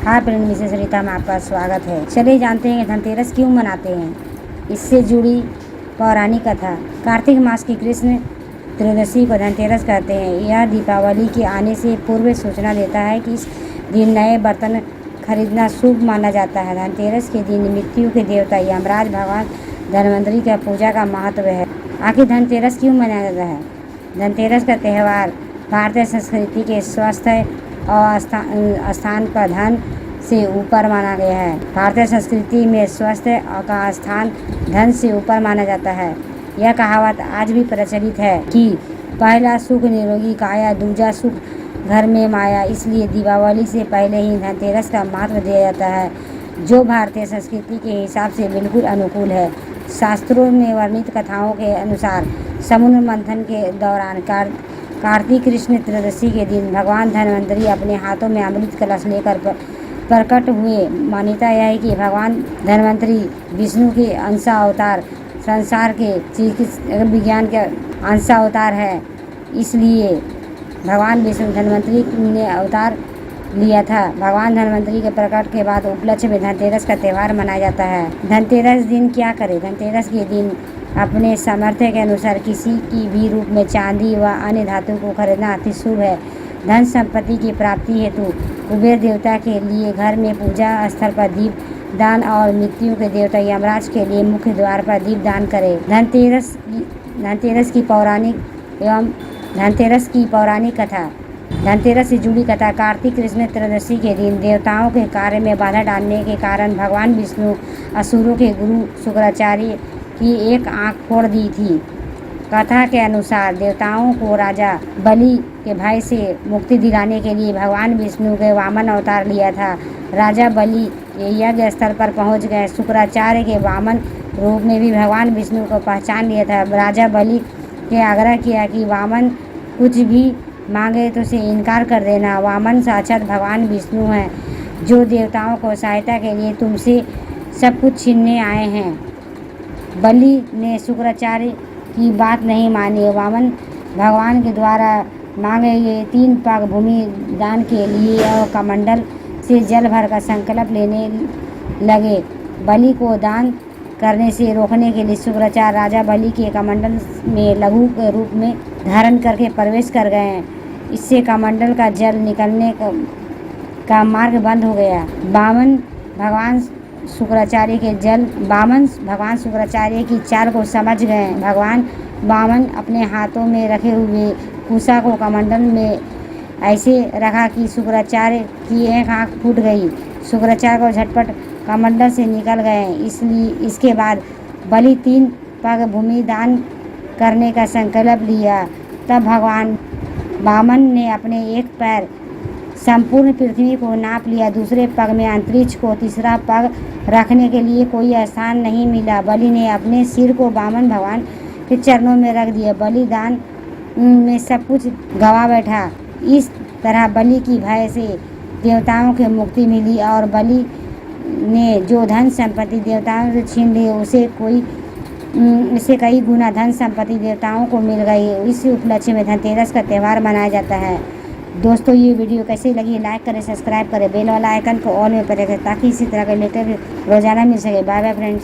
Hi friend, Mrs Rita में आपका स्वागत है। चलिए जानते हैं कि धनतेरस क्यों मनाते हैं। इससे जुड़ी पौराणिक कथा। कार्तिक मास की कृष्ण त्रयोदशी को धनतेरस कहते हैं। यह दीपावली के आने से पूर्व सूचना देता है कि इस दिन नए बर्तन खरीदना शुभ माना जाता है। धनतेरस के दिन मृत्यु के देवता यमराज भगवान धनवंतरी का पूजा का महत्व है। आखिर धनतेरस क्यों मनाया जाता है? धनतेरस का त्यौहार भारतीय संस्कृति के स्वास्थ्य और स्थान पर धन से ऊपर माना गया है। भारतीय संस्कृति में स्वास्थ्य का स्थान धन से ऊपर माना जाता है। यह कहावत आज भी प्रचलित है कि पहला सुख निरोगी काया, दूजा सुख घर में माया। इसलिए दीपावली से पहले ही धनतेरस का महत्व दिया जाता है, जो भारतीय संस्कृति के हिसाब से बिल्कुल अनुकूल है। शास्त्रों में वर्णित कथाओं के अनुसार समुद्र मंथन के दौरान कार्तिक कृष्ण त्रयोदशी के दिन भगवान धनवंतरी अपने हाथों में अमृत कलश लेकर प्रकट हुए। मान्यता यह है कि भगवान धनवंतरी विष्णु के अंशावतार, संसार के चिकित्सा विज्ञान के अंशावतार है। इसलिए भगवान विष्णु धनवंतरी ने अवतार लिया था। भगवान धनवंतरी के प्रकट के बाद उपलक्ष्य में धनतेरस का त्यौहार मनाया जाता है। धनतेरस दिन क्या करें? धनतेरस के दिन अपने सामर्थ्य के अनुसार किसी की भी रूप में चांदी व अन्य धातु को खरीदना अति शुभ है। धन संपत्ति की प्राप्ति हेतु कुबेर देवता के लिए घर में पूजा स्थल पर दीप दान और मृत्यु के देवता यमराज के लिए मुख्य द्वार पर दीप दान करें। धनतेरस की पौराणिक कथा। धनतेरस से जुड़ी कथा। कार्तिक कृष्ण त्रयोदशी के दिन देवताओं के कार्य में बाधा डालने के कारण भगवान विष्णु असुरों के गुरु शुक्राचार्य की एक आंख फोड़ दी थी। कथा के अनुसार देवताओं को राजा बलि के भय से मुक्ति दिलाने के लिए भगवान विष्णु के वामन अवतार लिया था। राजा बलि यज्ञ स्थल पर पहुंच गए। शुक्राचार्य के वामन रूप में भी भगवान विष्णु को पहचान लिया था। राजा बलि के आग्रह किया कि वामन कुछ भी मांगे तो उसे इनकार कर देना। वामन साक्षात भगवान विष्णु हैं, जो देवताओं को सहायता के लिए तुमसे सब कुछ छीनने आए हैं। बलि ने शुक्राचार्य की बात नहीं मानी। वामन भगवान के द्वारा मांगे गए 3 पाक भूमि दान के लिए और कमंडल से जल भर का संकल्प लेने लगे। बलि को दान करने से रोकने के लिए शुक्राचार्य राजा बलि के कमंडल में लघु के रूप में धारण करके प्रवेश कर गए। इससे कमंडल का जल निकलने का मार्ग बंद हो गया। वामन भगवान शुक्राचार्य की चाल को समझ गए। भगवान वामन अपने हाथों में रखे हुए कुशा को कमंडल में ऐसे रखा कि शुक्राचार्य की एक आंख फूट गई। शुक्राचार्य को झटपट कमंडल से निकल गए। इसके बाद बलि 3 पग भूमि दान करने का संकल्प लिया। तब भगवान वामन ने अपने एक पैर संपूर्ण पृथ्वी को नाप लिया। दूसरे पग में अंतरिक्ष को, तीसरा पग रखने के लिए कोई स्थान नहीं मिला। बलि ने अपने सिर को वामन भगवान के चरणों में रख दिया। बलि दान में सब कुछ गवा बैठा। इस तरह बलि की भय से देवताओं को मुक्ति मिली और बलि ने जो धन संपत्ति देवताओं से छीन ली उससे कई गुना धन संपत्ति देवताओं को मिल गई। इस उपलक्ष्य में धनतेरस का त्यौहार मनाया जाता है। दोस्तों, ये वीडियो कैसी लगी? लाइक करें, सब्सक्राइब करें, बेल वाला आइकन को ऑल में प्रेस करें ताकि इसी तरह के रिलेटेड रोजाना मिल सके। Bye bye friends.